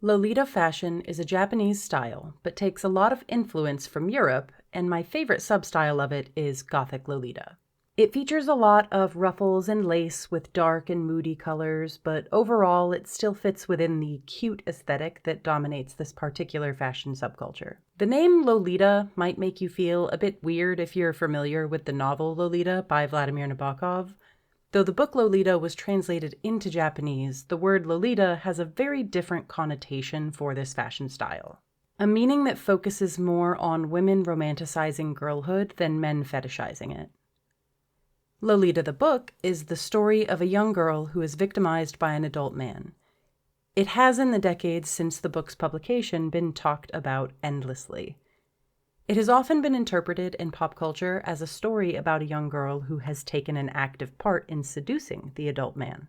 Lolita fashion is a Japanese style, but takes a lot of influence from Europe, and my favorite substyle of it is Gothic Lolita. It features a lot of ruffles and lace with dark and moody colors, but overall it still fits within the cute aesthetic that dominates this particular fashion subculture. The name Lolita might make you feel a bit weird if you're familiar with the novel Lolita by Vladimir Nabokov. Though the book Lolita was translated into Japanese, the word Lolita has a very different connotation for this fashion style. A meaning that focuses more on women romanticizing girlhood than men fetishizing it. Lolita the book is the story of a young girl who is victimized by an adult man. It has in the decades since the book's publication been talked about endlessly. It has often been interpreted in pop culture as a story about a young girl who has taken an active part in seducing the adult man,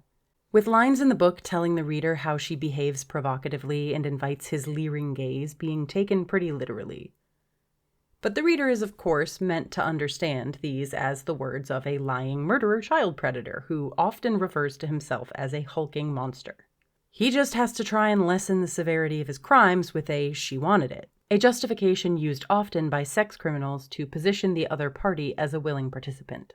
with lines in the book telling the reader how she behaves provocatively and invites his leering gaze being taken pretty literally. But the reader is, of course, meant to understand these as the words of a lying murderer child predator who often refers to himself as a hulking monster. He just has to try and lessen the severity of his crimes with a "she wanted it," a justification used often by sex criminals to position the other party as a willing participant.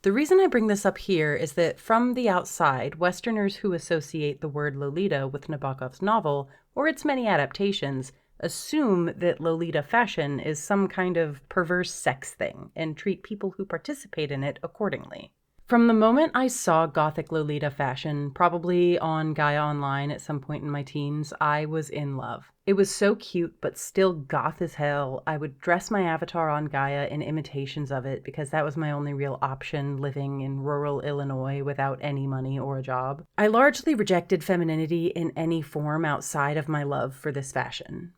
The reason I bring this up here is that from the outside, Westerners who associate the word Lolita with Nabokov's novel, or its many adaptations, assume that Lolita fashion is some kind of perverse sex thing and treat people who participate in it accordingly. From the moment I saw Gothic Lolita fashion, probably on Gaia Online at some point in my teens, I was in love. It was so cute, but still goth as hell. I would dress my avatar on Gaia in imitations of it because that was my only real option living in rural Illinois without any money or a job. I largely rejected femininity in any form outside of my love for this fashion.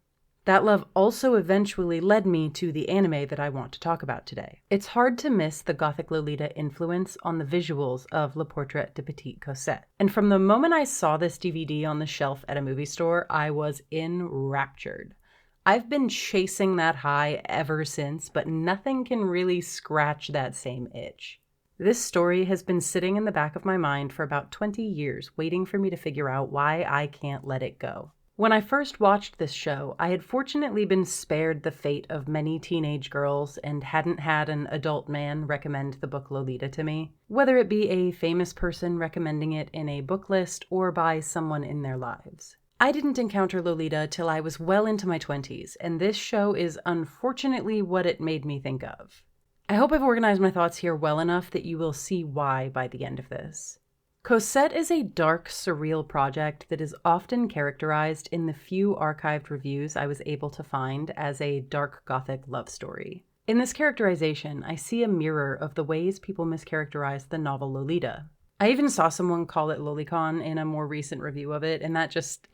That love also eventually led me to the anime that I want to talk about today. It's hard to miss the Gothic Lolita influence on the visuals of Portrait de Petite Cossette. And from the moment I saw this DVD on the shelf at a movie store, I was enraptured. I've been chasing that high ever since, but nothing can really scratch that same itch. This story has been sitting in the back of my mind for about 20 years, waiting for me to figure out why I can't let it go. When I first watched this show, I had fortunately been spared the fate of many teenage girls and hadn't had an adult man recommend the book Lolita to me, whether it be a famous person recommending it in a book list or by someone in their lives. I didn't encounter Lolita till I was well into my 20s, and this show is unfortunately what it made me think of. I hope I've organized my thoughts here well enough that you will see why by the end of this. Cossette is a dark, surreal project that is often characterized in the few archived reviews I was able to find as a dark Gothic love story. In this characterization, I see a mirror of the ways people mischaracterize the novel Lolita. I even saw someone call it Lolicon in a more recent review of it, and that just,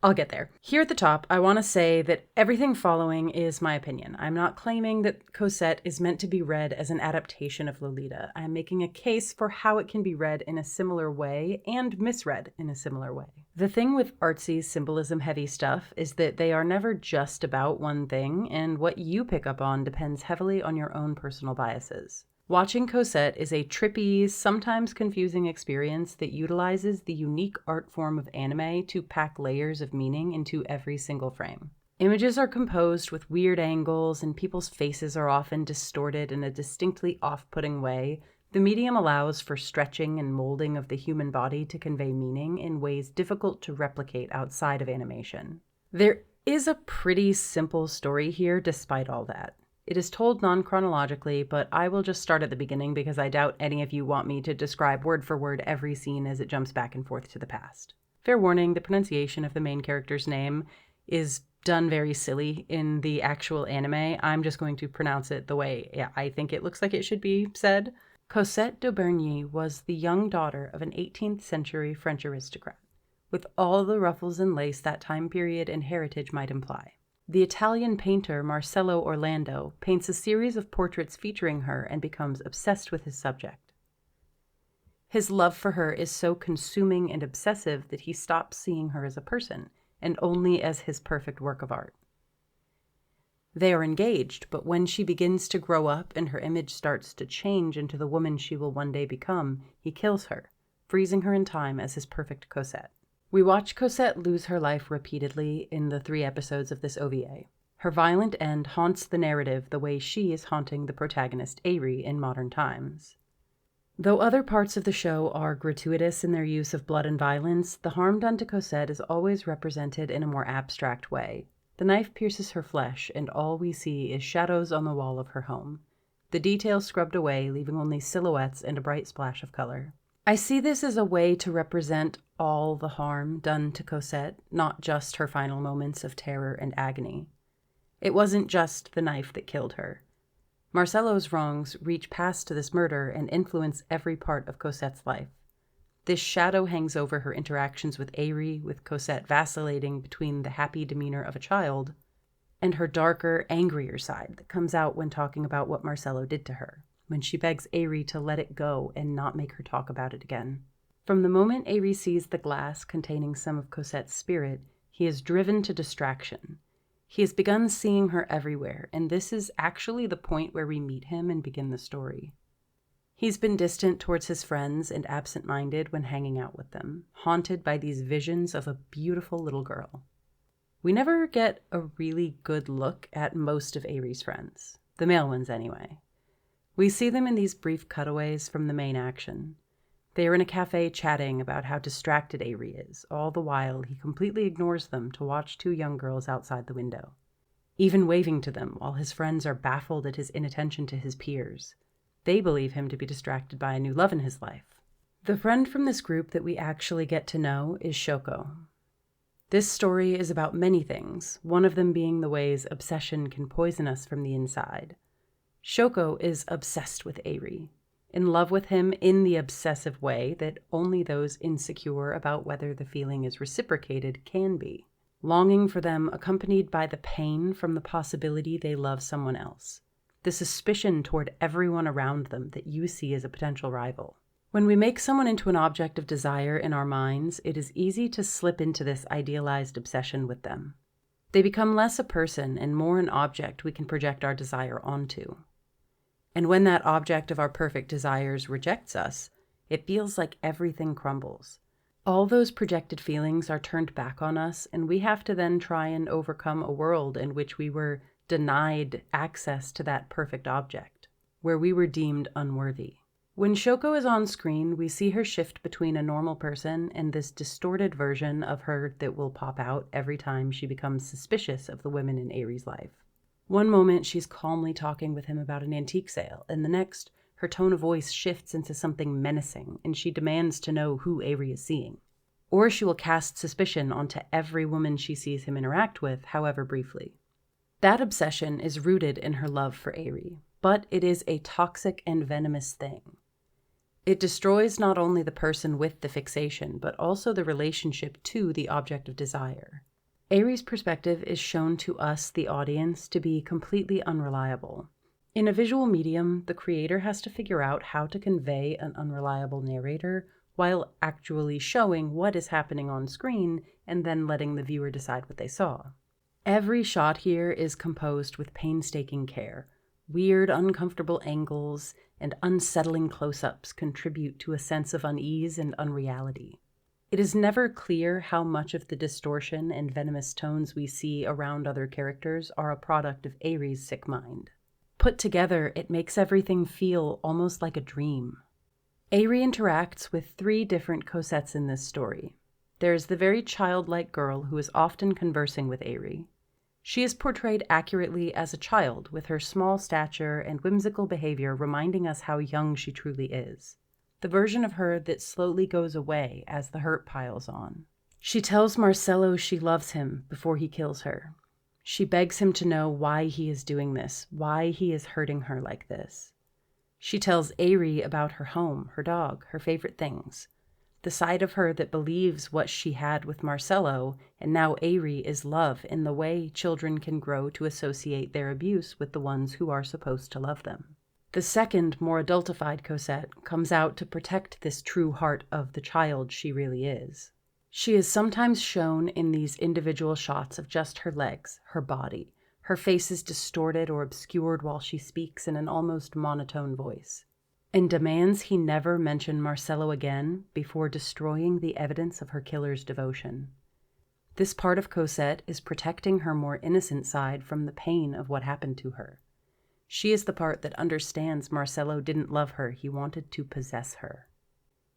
I'll get there. Here at the top, I want to say that everything following is my opinion. I'm not claiming that Cossette is meant to be read as an adaptation of Lolita. I am making a case for how it can be read in a similar way and misread in a similar way. The thing with artsy, symbolism-heavy stuff is that they are never just about one thing, and what you pick up on depends heavily on your own personal biases. Watching Cossette is a trippy, sometimes confusing experience that utilizes the unique art form of anime to pack layers of meaning into every single frame. Images are composed with weird angles, and people's faces are often distorted in a distinctly off-putting way. The medium allows for stretching and molding of the human body to convey meaning in ways difficult to replicate outside of animation. There is a pretty simple story here despite all that. It is told non-chronologically, but I will just start at the beginning because I doubt any of you want me to describe word for word every scene as it jumps back and forth to the past. Fair warning, the pronunciation of the main character's name is done very silly in the actual anime. I'm just going to pronounce it the way I think it looks like it should be said. Cossette d'Aubergny was the young daughter of an 18th century French aristocrat, with all the ruffles and lace that time period and heritage might imply. The Italian painter Marcello Orlando paints a series of portraits featuring her and becomes obsessed with his subject. His love for her is so consuming and obsessive that he stops seeing her as a person and only as his perfect work of art. They are engaged, but when she begins to grow up and her image starts to change into the woman she will one day become, he kills her, freezing her in time as his perfect Cossette. We watch Cossette lose her life repeatedly in the 3 episodes of this OVA. Her violent end haunts the narrative the way she is haunting the protagonist Aerie in modern times. Though other parts of the show are gratuitous in their use of blood and violence, the harm done to Cossette is always represented in a more abstract way. The knife pierces her flesh, and all we see is shadows on the wall of her home. The details scrubbed away, leaving only silhouettes and a bright splash of color. I see this as a way to represent all the harm done to Cossette, not just her final moments of terror and agony. It wasn't just the knife that killed her. Marcello's wrongs reach past to this murder and influence every part of Cosette's life. This shadow hangs over her interactions with Aerie, with Cossette vacillating between the happy demeanor of a child and her darker, angrier side that comes out when talking about what Marcello did to her, when she begs Aerie to let it go and not make her talk about it again. From the moment Aerie sees the glass containing some of Cosette's spirit, he is driven to distraction. He has begun seeing her everywhere, and this is actually the point where we meet him and begin the story. He's been distant towards his friends and absent-minded when hanging out with them, haunted by these visions of a beautiful little girl. We never get a really good look at most of Aerie's friends, the male ones anyway. We see them in these brief cutaways from the main action. They are in a cafe chatting about how distracted Aerie is, all the while he completely ignores them to watch 2 young girls outside the window, even waving to them while his friends are baffled at his inattention to his peers. They believe him to be distracted by a new love in his life. The friend from this group that we actually get to know is Shoko. This story is about many things, one of them being the ways obsession can poison us from the inside. Shoko is obsessed with Aerie, in love with him in the obsessive way that only those insecure about whether the feeling is reciprocated can be, longing for them accompanied by the pain from the possibility they love someone else, the suspicion toward everyone around them that you see as a potential rival. When we make someone into an object of desire in our minds, it is easy to slip into this idealized obsession with them. They become less a person and more an object we can project our desire onto. And when that object of our perfect desires rejects us, it feels like everything crumbles. All those projected feelings are turned back on us, and we have to then try and overcome a world in which we were denied access to that perfect object, where we were deemed unworthy. When Shoko is on screen, we see her shift between a normal person and this distorted version of her that will pop out every time she becomes suspicious of the women in Aerie's life. One moment, she's calmly talking with him about an antique sale, and the next, her tone of voice shifts into something menacing, and she demands to know who Aerie is seeing. Or she will cast suspicion onto every woman she sees him interact with, however briefly. That obsession is rooted in her love for Aerie, but it is a toxic and venomous thing. It destroys not only the person with the fixation, but also the relationship to the object of desire. Aerie's perspective is shown to us, the audience, to be completely unreliable. In a visual medium, the creator has to figure out how to convey an unreliable narrator while actually showing what is happening on screen and then letting the viewer decide what they saw. Every shot here is composed with painstaking care. Weird, uncomfortable angles and unsettling close-ups contribute to a sense of unease and unreality. It is never clear how much of the distortion and venomous tones we see around other characters are a product of Aerie's sick mind. Put together, it makes everything feel almost like a dream. Aerie interacts with 3 different Cosettes in this story. There is the very childlike girl who is often conversing with Aerie. She is portrayed accurately as a child, with her small stature and whimsical behavior reminding us how young she truly is. The version of her that slowly goes away as the hurt piles on. She tells Marcello she loves him before he kills her. She begs him to know why he is doing this, why he is hurting her like this. She tells Aerie about her home, her dog, her favorite things. The side of her that believes what she had with Marcello, and now Aerie is love in the way children can grow to associate their abuse with the ones who are supposed to love them. The second, more adultified Cossette comes out to protect this true heart of the child she really is. She is sometimes shown in these individual shots of just her legs, her body. Her face is distorted or obscured while she speaks in an almost monotone voice. and demands he never mention Marcello again before destroying the evidence of her killer's devotion. This part of Cossette is protecting her more innocent side from the pain of what happened to her. She is the part that understands Marcello didn't love her, he wanted to possess her.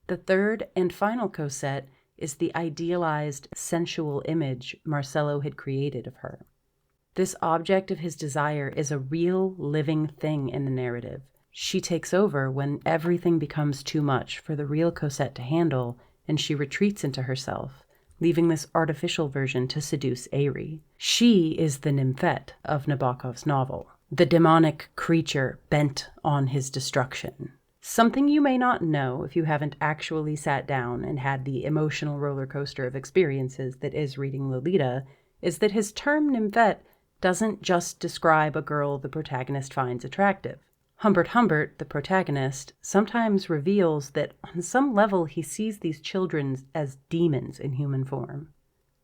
The third and final Cossette is the idealized, sensual image Marcello had created of her. This object of his desire is a real, living thing in the narrative. She takes over when everything becomes too much for the real Cossette to handle, and she retreats into herself, leaving this artificial version to seduce Aerie. She is the nymphette of Nabokov's novel, the demonic creature bent on his destruction. Something you may not know if you haven't actually sat down and had the emotional roller coaster of experiences that is reading Lolita is that his term nymphette doesn't just describe a girl the protagonist finds attractive. Humbert Humbert, the protagonist, sometimes reveals that on some level he sees these children as demons in human form.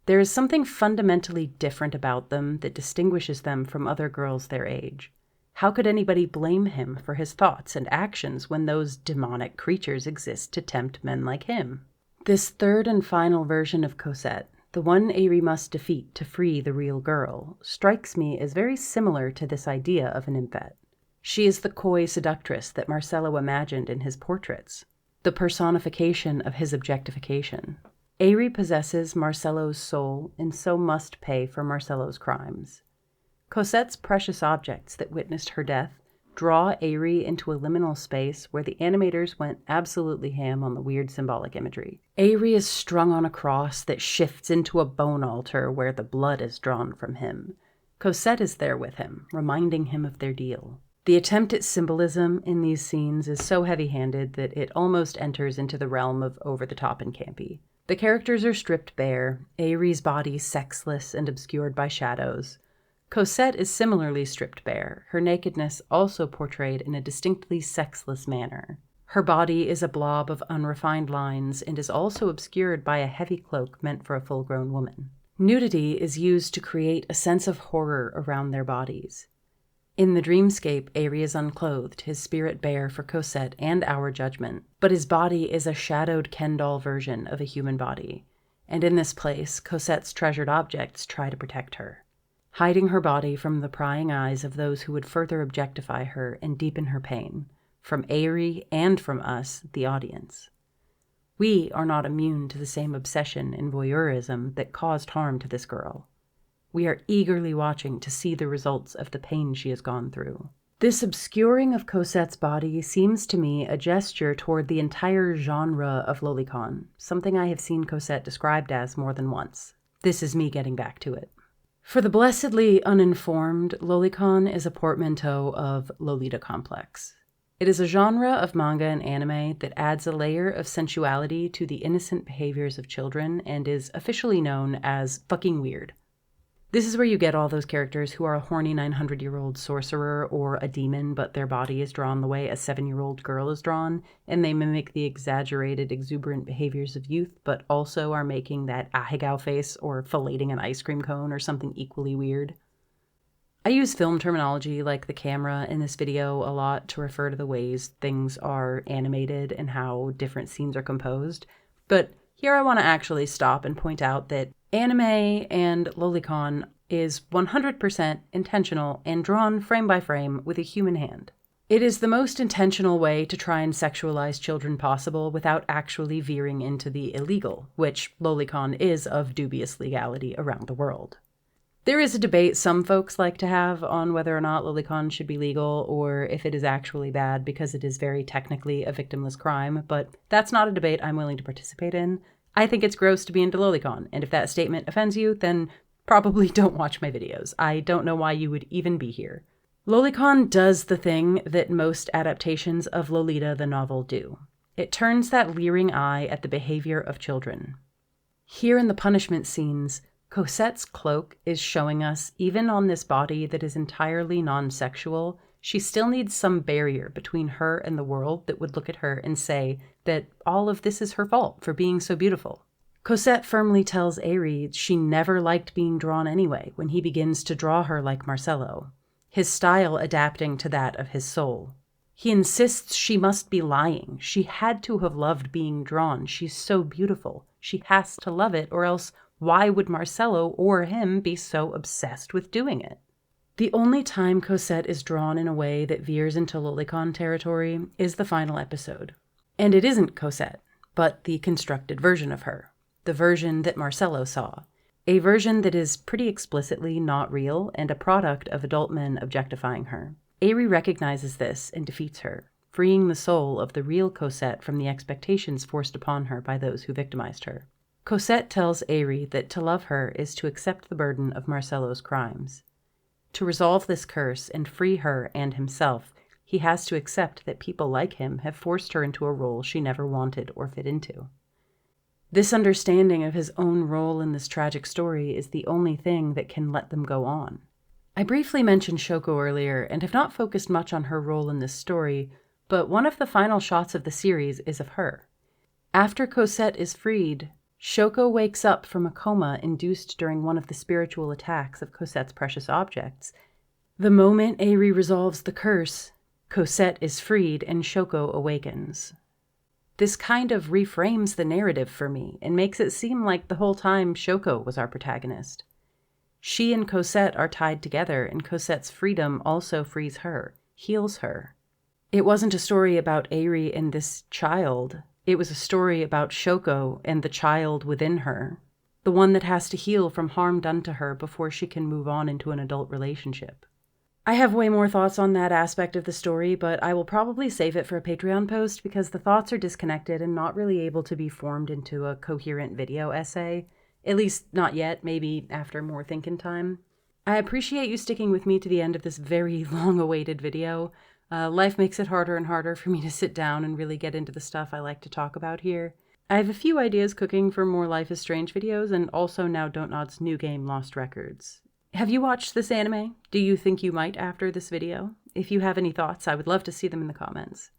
There is something fundamentally different about them that distinguishes them from other girls their age. How could anybody blame him for his thoughts and actions when those demonic creatures exist to tempt men like him? This third and final version of Cossette, the one Aerie must defeat to free the real girl, strikes me as very similar to this idea of an nymphette. She is the coy seductress that Marcello imagined in his portraits, the personification of his objectification. Aerie possesses Marcello's soul and so must pay for Marcello's crimes. Cossette's precious objects that witnessed her death draw Aerie into a liminal space where the animators went absolutely ham on the weird symbolic imagery. Aerie is strung on a cross that shifts into a bone altar where the blood is drawn from him. Cossette is there with him, reminding him of their deal. The attempt at symbolism in these scenes is so heavy-handed that it almost enters into the realm of over-the-top and campy. The characters are stripped bare, Aerie's body sexless and obscured by shadows. Cossette is similarly stripped bare, her nakedness also portrayed in a distinctly sexless manner. Her body is a blob of unrefined lines and is also obscured by a heavy cloak meant for a full-grown woman. Nudity is used to create a sense of horror around their bodies. In the dreamscape, Aerie is unclothed, his spirit bare for Cossette and our judgment, but his body is a shadowed Ken doll version of a human body, and in this place, Cosette's treasured objects try to protect her, hiding her body from the prying eyes of those who would further objectify her and deepen her pain, from Aerie and from us, the audience. We are not immune to the same obsession and voyeurism that caused harm to this girl. We are eagerly watching to see the results of the pain she has gone through. This obscuring of Cossette's body seems to me a gesture toward the entire genre of lolicon, something I have seen Cossette described as more than once. This is me getting back to it. For the blessedly uninformed, lolicon is a portmanteau of Lolita complex. It is a genre of manga and anime that adds a layer of sensuality to the innocent behaviors of children and is officially known as fucking weird. This is where you get all those characters who are a horny 900-year-old sorcerer or a demon, but their body is drawn the way a 7-year-old girl is drawn, and they mimic the exaggerated, exuberant behaviors of youth, but also are making that ahegao face or filleting an ice cream cone or something equally weird. I use film terminology like the camera in this video a lot to refer to the ways things are animated and how different scenes are composed, but here I want to actually stop and point out that anime and lolicon is 100% intentional and drawn frame by frame with a human hand. It is the most intentional way to try and sexualize children possible without actually veering into the illegal, which lolicon is of dubious legality around the world. There is a debate some folks like to have on whether or not lolicon should be legal or if it is actually bad because it is very technically a victimless crime, but that's not a debate I'm willing to participate in. I think it's gross to be into lolicon, and if that statement offends you, then probably don't watch my videos. I don't know why you would even be here. Lolicon does the thing that most adaptations of Lolita the novel do. It turns that leering eye at the behavior of children. Here in the punishment scenes, Cosette's cloak is showing us, even on this body that is entirely non-sexual, she still needs some barrier between her and the world that would look at her and say that all of this is her fault for being so beautiful. Cossette firmly tells Aerie she never liked being drawn anyway when he begins to draw her like Marcello, his style adapting to that of his soul. He insists she must be lying. She had to have loved being drawn. She's so beautiful. She has to love it, or else why would Marcello or him be so obsessed with doing it? The only time Cossette is drawn in a way that veers into lolicon territory is the final episode. And it isn't Cossette, but the constructed version of her. The version that Marcello saw. A version that is pretty explicitly not real and a product of adult men objectifying her. Aerie recognizes this and defeats her, freeing the soul of the real Cossette from the expectations forced upon her by those who victimized her. Cossette tells Aerie that to love her is to accept the burden of Marcello's crimes. To resolve this curse and free her and himself, he has to accept that people like him have forced her into a role she never wanted or fit into. This understanding of his own role in this tragic story is the only thing that can let them go on. I briefly mentioned Shoko earlier and have not focused much on her role in this story, but one of the final shots of the series is of her. After Cossette is freed, Shoko wakes up from a coma induced during one of the spiritual attacks of Cossette's precious objects. The moment Aerie resolves the curse, Cossette is freed and Shoko awakens. This kind of reframes the narrative for me and makes it seem like the whole time Shoko was our protagonist. She and Cossette are tied together, and Cossette's freedom also frees her, heals her. It wasn't a story about Aerie and this child. It was a story about Shoko and the child within her, the one that has to heal from harm done to her before she can move on into an adult relationship. I have way more thoughts on that aspect of the story, but I will probably save it for a Patreon post because the thoughts are disconnected and not really able to be formed into a coherent video essay. At least not yet, maybe after more thinking time. I appreciate you sticking with me to the end of this very long-awaited video. Life makes it harder and harder for me to sit down and really get into the stuff I like to talk about here. I have a few ideas cooking for more Life is Strange videos, and also now Don't Nod's new game, Lost Records. Have you watched this anime? Do you think you might after this video? If you have any thoughts, I would love to see them in the comments.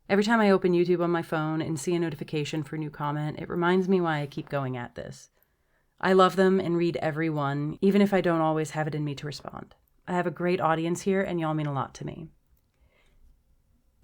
Every time I open YouTube on my phone and see a notification for a new comment, it reminds me why I keep going at this. I love them and read every one, even if I don't always have it in me to respond. I have a great audience here, and y'all mean a lot to me.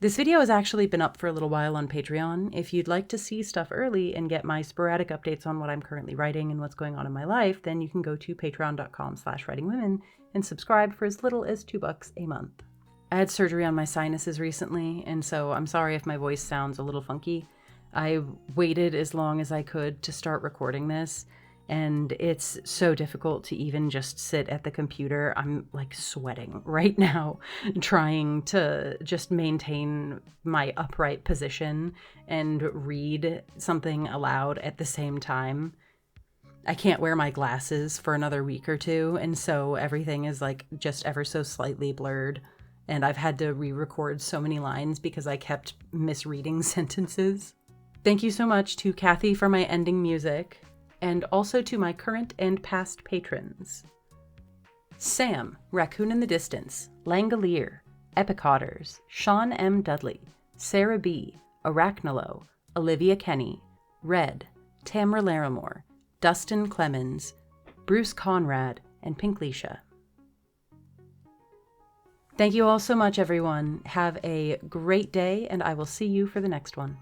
This video has actually been up for a little while on Patreon. If you'd like to see stuff early and get my sporadic updates on what I'm currently writing and what's going on in my life, then you can go to patreon.com/writingwomen and subscribe for as little as $2 a month. I had surgery on my sinuses recently, and so I'm sorry if my voice sounds a little funky. I waited as long as I could to start recording this, and it's so difficult to even just sit at the computer. I'm like sweating right now, trying to just maintain my upright position and read something aloud at the same time. I can't wear my glasses for another week or two, and so everything is like just ever so slightly blurred. And I've had to re-record so many lines because I kept misreading sentences. Thank you so much to Kathy for my ending music, and also to my current and past patrons. Sam, Raccoon in the Distance, Langolier, Epic Otters, Sean M. Dudley, Sarah B., Arachnolo, Olivia Kenny, Red, Tamra Larimore, Dustin Clemens, Bruce Conrad, and Pinkleisha. Thank you all so much, everyone. Have a great day, and I will see you for the next one.